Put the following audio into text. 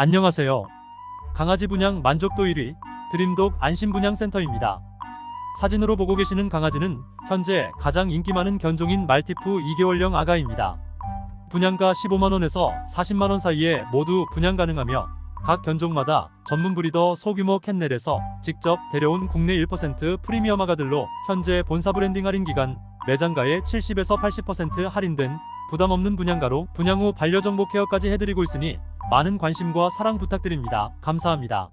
안녕하세요. 강아지 분양 만족도 1위 드림독 안심분양센터입니다. 사진으로 보고 계시는 강아지는 현재 가장 인기 많은 견종인 말티푸 2개월령 아가입니다. 분양가 15만원에서 40만원 사이에 모두 분양 가능하며 각 견종마다 전문 브리더 소규모 캔넬에서 직접 데려온 국내 1% 프리미엄 아가들로 현재 본사 브랜딩 할인 기간 매장가의 70에서 80% 할인된 부담없는 분양가로 분양 후 반려정보 케어까지 해드리고 있으니 많은 관심과 사랑 부탁드립니다. 감사합니다.